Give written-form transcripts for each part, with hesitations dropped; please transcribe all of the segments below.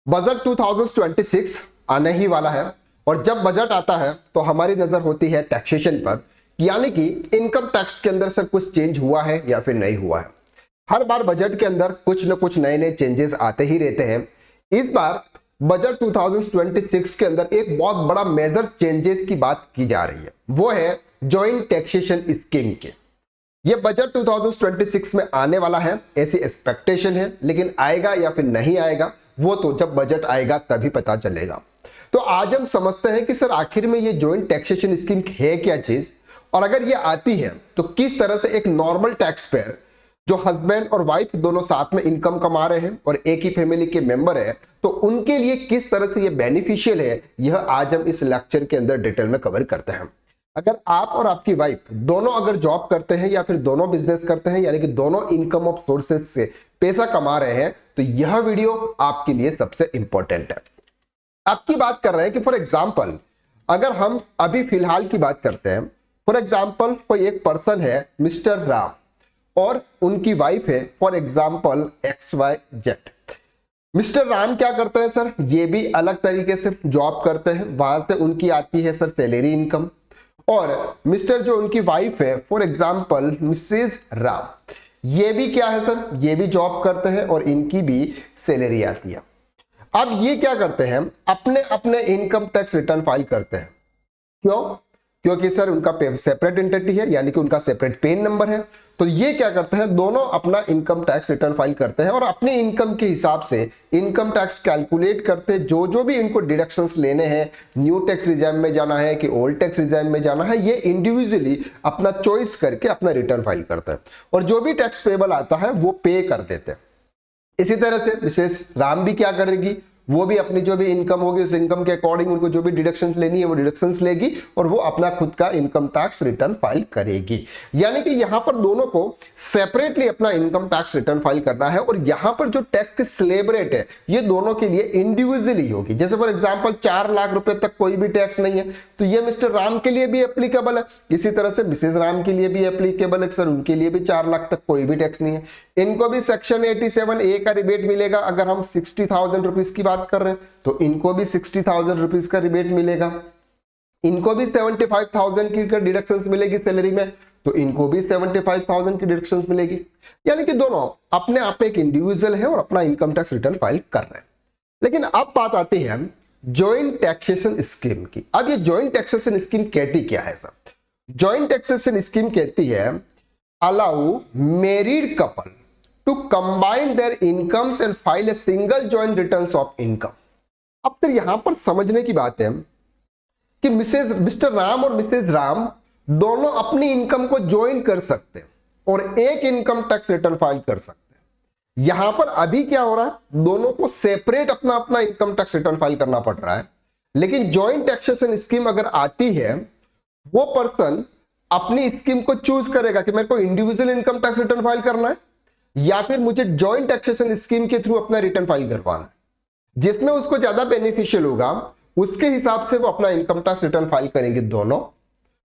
Budget 2026 आने ही वाला है और जब बजट आता है तो हमारी नजर होती है टैक्सेशन पर, यानी कि इनकम टैक्स के अंदर सर कुछ चेंज हुआ है या फिर नहीं हुआ है। हर बार बजट के अंदर कुछ न कुछ नए नए चेंजेस आते ही रहते हैं। इस बार बजट 2026 के अंदर एक बहुत बड़ा मेजर चेंजेस की बात की जा रही है, वो है जॉइंट टैक्सेशन स्कीम के। ये बजट 2026 में आने वाला है ऐसी एक्सपेक्टेशन है, लेकिन आएगा या फिर नहीं आएगा वो तो जब बजट आएगा तभी पता चलेगा। तो आज हम समझते हैं कि सर आखिर में ये जॉइंट टैक्सेशन स्कीम है क्या चीज, और अगर ये आती है तो किस तरह से एक नॉर्मल टैक्स पेयर जो हस्बैंड और वाइफ दोनों साथ में इनकम कमा रहे हैं और एक ही फैमिली के मेंबर है तो उनके लिए किस तरह से ये बेनिफिशियल है, यह आज हम इस लेक्चर के अंदर डिटेल में कवर करते हैं। अगर आप और आपकी वाइफ दोनों अगर जॉब करते हैं या फिर दोनों बिजनेस करते हैं, यानी कि दोनों इनकम ऑफ सोर्सेस से पैसा कमा रहे हैं, तो यह वीडियो आपके लिए सबसे इंपॉर्टेंट है। आपकी बात कर रहे हैं कि फॉर एग्जांपल अगर हम अभी फिलहाल की बात करते हैं, फॉर एग्जांपल कोई एक पर्सन है मिस्टर राम और उनकी वाइफ है for example XYZ। Mister Ram क्या करते हैं सर, ये भी अलग तरीके से जॉब करते हैं, वहां से उनकी आती है सर सैलरी इनकम। और मिस्टर जो उनकी वाइफ है फॉर एग्जांपल मिसेज राम, ये भी क्या है सर, ये भी जॉब करते हैं और इनकी भी सैलरी आती है। अब ये क्या करते हैं, अपने अपने इनकम टैक्स रिटर्न फाइल करते हैं। क्यों? क्योंकि सर उनका सेपरेट एंटिटी है, यानी कि उनका सेपरेट पेन नंबर है। तो ये क्या करते हैं, दोनों अपना इनकम टैक्स रिटर्न फाइल करते हैं और अपने इनकम के हिसाब से इनकम टैक्स कैलकुलेट करते हैं। जो भी इनको डिडक्शंस लेने हैं, न्यू टैक्स रिजाइम में जाना है कि ओल्ड टैक्स रिजाइम में जाना है, ये इंडिविजुअली अपना चॉइस करके अपना रिटर्न फाइल करते हैं और जो भी टैक्स पेबल आता है वो पे कर देते हैं। इसी तरह से मिसेस राम भी क्या करेगी, वो भी अपनी जो भी इनकम होगी उस इनकम के अकॉर्डिंग उनको जो भी डिडक्शंस लेनी है वो डिडक्शंस लेगी और वो अपना खुद का इनकम टैक्स रिटर्न फाइल करेगी। यानी कि यहां पर दोनों को सेपरेटली अपना इनकम टैक्स रिटर्न फाइल करना है और यहां पर जो टैक्स की स्लैब रेट है ये दोनों के लिए इंडिविजुअली होगी। जैसे फॉर एग्जांपल 4 लाख रुपए तक कोई भी टैक्स नहीं है तो ये मिस्टर राम के लिए भी एप्लीकेबल है, इसी तरह से मिसेज राम के लिए भी एप्लीकेबल है। सर उनके लिए भी 4 लाख तक कोई भी टैक्स नहीं है, इनको भी सेक्शन 87A का रिबेट मिलेगा। अगर हम 60,000 रुपीज की बात कर रहे हैं तो इनको भी 60,000 रुपीज का रिबेट मिलेगा। इनको भी 75,000 की डिडक्शंस मिलेगी सैलरी में, तो इनको भी 75,000 की डिडक्शंस मिलेगी। यानी कि दोनों अपने आप में एक इंडिविजुअल है और अपना इनकम टैक्स रिटर्न फाइल कर रहे हैं। लेकिन अब बात आती है जॉइंट टैक्सेशन स्कीम की। अब ये जॉइंट टैक्सेशन स्कीम कहती क्या है सर? जॉइंट टैक्सेशन स्कीम कहती है allow married couple to combine their incomes and file a single joint returns of income। अब फिर यहां पर समझने की बात है कि मिस्टर राम और मिसेज राम दोनों अपनी इनकम को ज्वाइन कर सकते हैं और एक इनकम टैक्स रिटर्न फाइल कर सकते हैं। यहां पर अभी क्या हो रहा है, दोनों को सेपरेट अपना अपना इनकम टैक्स रिटर्न फाइल करना पड़ रहा है। लेकिन जॉइंट टैक्सेशन स्कीम अगर आती है, वो पर्सन अपनी स्कीम को चूज करेगा कि मेरे को individual income tax return file करना है या फिर मुझे जॉइंट टैक्सेशन स्कीम के थ्रू अपना रिटर्न फाइल करवाना है। जिसमें उसको ज्यादा बेनिफिशियल होगा उसके हिसाब से वो अपना इनकम टैक्स रिटर्न फाइल करेंगे दोनों,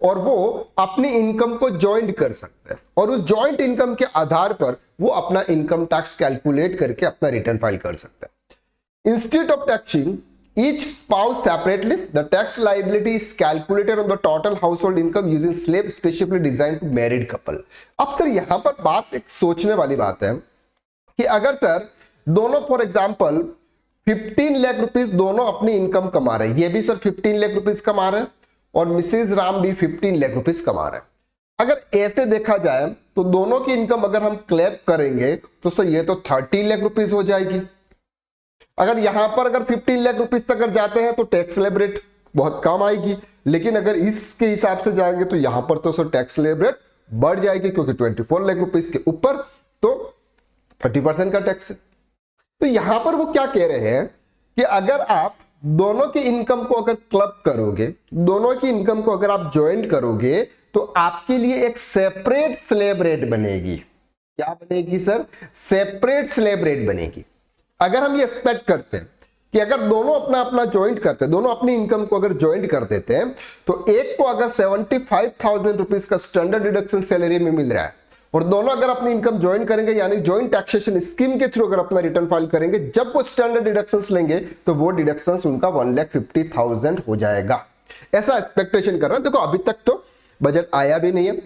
और वो अपनी इनकम को ज्वाइंट कर सकते हैं और उस ज्वाइंट इनकम के आधार पर वो अपना इनकम टैक्स कैलकुलेट करके अपना रिटर्न फाइल कर सकते हैं। Instead of taxing each spouse separately, the tax liability is calculated on the total household income using slab specially designed to married couple। अब सर यहां पर बात एक सोचने वाली बात है कि अगर सर दोनों फॉर एग्जांपल 15 लाख रुपीस दोनों अपनी इनकम कमा रहे हैं, ये भी सर 15 लाख रुपीस कमा रहे हैं और मिसेज राम भी 15 लाख रुपीस कमा रहे हैं। अगर ऐसे देखा जाए तो दोनों की इनकम अगर हम क्लैप करेंगे तो सर ये तो 30 लाख रुपीस हो जाएगी। अगर यहां पर अगर 15 लाख रुपीस तक अगर जाते हैं तो टैक्स स्लैब रेट बहुत कम आएगी, लेकिन अगर इसके हिसाब से जाएंगे तो यहां पर तो सर टैक्स स्लैब रेट बढ़ जाएगी क्योंकि 24 लाख रुपीस के ऊपर तो 30% का टैक्स है। तो यहां पर वो क्या कह रहे हैं कि अगर आप दोनों की इनकम को अगर क्लब करोगे, दोनों की इनकम को अगर आप ज्वाइंट करोगे तो आपके लिए एक सेपरेट स्लैब रेट बनेगी। क्या बनेगी सर? सेपरेट स्लैब रेट बनेगी। अगर हम ये एक्सपेक्ट करते हैं कि अगर दोनों अपना अपना ज्वाइंट करते हैं, दोनों अपनी इनकम को अगर ज्वाइंट कर देते हैं तो एक को अगर 75,000 रुपीज का स्टैंडर्ड डिडक्शन सैलरी में मिल रहा है और दोनों अगर अपनी इनकम ज्वाइन करेंगे यानी ज्वाइंट टैक्सेशन स्कीम के थ्रू अगर अपना रिटर्न फाइल करेंगे, जब वो स्टैंडर्ड डिडक्शंस लेंगे तो वो डिडक्शंस उनका 1,50,000 हो जाएगा, ऐसा एक्सपेक्टेशन कर रहे हैं। देखो अभी तक तो बजट आया भी नहीं है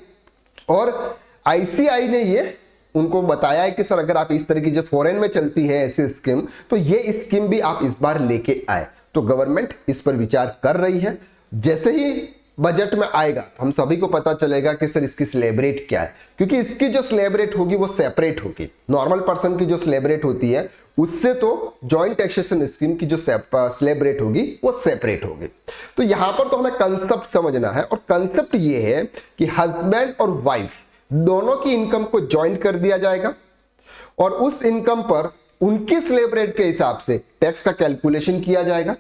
और आईसीआई ने ये उनको बताया है कि सर अगर आप इस तरह की जो फॉरेन में चलती है ऐसी स्कीम, तो ये स्कीम भी आप इस बार लेके आए। तो गवर्नमेंट इस पर विचार कर रही है। जैसे ही बजट में आएगा हम सभी को पता चलेगा कि सर इसकी स्लैब रेट क्या है, क्योंकि इसकी जो स्लैब रेट होगी वो सेपरेट होगी। नॉर्मल पर्सन की जो स्लैब रेट होती है उससे तो जॉइंट टैक्सेशन स्कीम की जो स्लैब रेट होगी वो सेपरेट होगी। तो यहां पर तो हमें कंसेप्ट समझना है, और कंसेप्ट ये है कि हस्बैंड और वाइफ दोनों की इनकम को ज्वाइंट कर दिया जाएगा और उस इनकम पर उनकी स्लैब रेट के हिसाब से टैक्स का कैलकुलेशन किया जाएगा।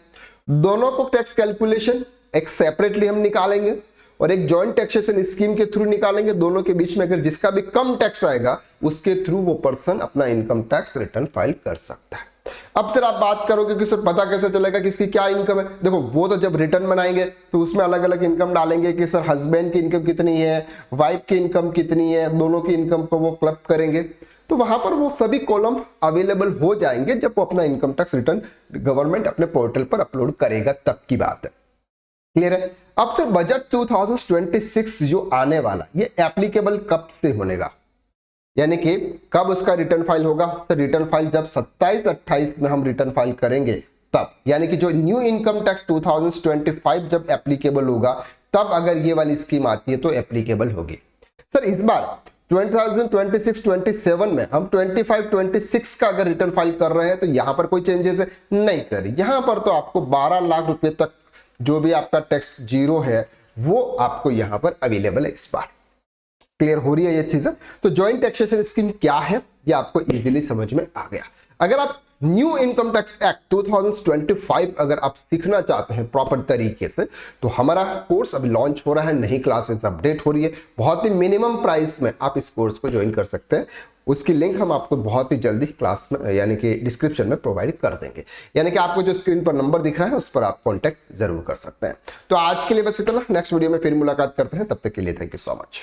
दोनों को टैक्स कैलकुलेशन एक सेपरेटली हम निकालेंगे और एक जॉइंट टैक्सेशन स्कीम के थ्रू निकालेंगे। दोनों के बीच में अगर जिसका भी कम टैक्स आएगा उसके थ्रू वो पर्सन अपना इनकम टैक्स रिटर्न फाइल कर सकता है। अब सर आप बात करोगे कि सर पता कैसे चलेगा कि इसकी क्या इनकम है। देखो वो तो जब रिटर्न बनाएंगे तो उसमें अलग अलग इनकम डालेंगे कि सर हस्बैंड की इनकम कितनी है, वाइफ की इनकम कितनी है, दोनों की इनकम को वो क्लब करेंगे। तो वहां पर वो सभी कॉलम अवेलेबल हो जाएंगे जब वो अपना इनकम टैक्स रिटर्न गवर्नमेंट अपने पोर्टल पर अपलोड करेगा, तब की बात है। क्लियर है। अब सर बजट 2026 जो आने वाला ये एप्लीकेबल कब से होनेगा, यानी कि कब उसका रिटर्न फाइल होगा। सर रिटर्न फाइल जब 27-28 में हम रिटर्न फाइल करेंगे तब, यानी कि जो न्यू इनकम टैक्स 2025 जब एप्लीकेबल होगा तब अगर ये वाली स्कीम आती है तो एप्लीकेबल होगी। सर इस बार 2026-27 में हम 25-26 का अगर रिटर्न फाइल कर रहे हैं तो यहां पर कोई चेंजेस है नहीं सर। यहां पर तो आपको 12 लाख रुपए तक जो भी आपका टैक्स जीरो है वो आपको यहां पर अवेलेबल है। इस बार क्लियर हो रही है ये चीजें। तो जॉइंट टैक्सेशन स्कीम क्या है ये आपको इजीली समझ में आ गया। अगर आप न्यू इनकम टैक्स एक्ट 2025 अगर आप सीखना चाहते हैं प्रॉपर तरीके से तो हमारा कोर्स अभी लॉन्च हो रहा है, नई क्लासेस अपडेट हो रही है। बहुत ही मिनिमम प्राइस में आप इस कोर्स को ज्वाइन कर सकते हैं। उसकी लिंक हम आपको बहुत ही जल्दी क्लास में यानी कि डिस्क्रिप्शन में प्रोवाइड कर देंगे, यानी कि आपको जो स्क्रीन पर नंबर दिख रहा है उस पर आप कांटेक्ट जरूर कर सकते हैं। तो आज के लिए बस इतना, नेक्स्ट वीडियो में फिर मुलाकात करते हैं, तब तक के लिए थैंक यू सो मच।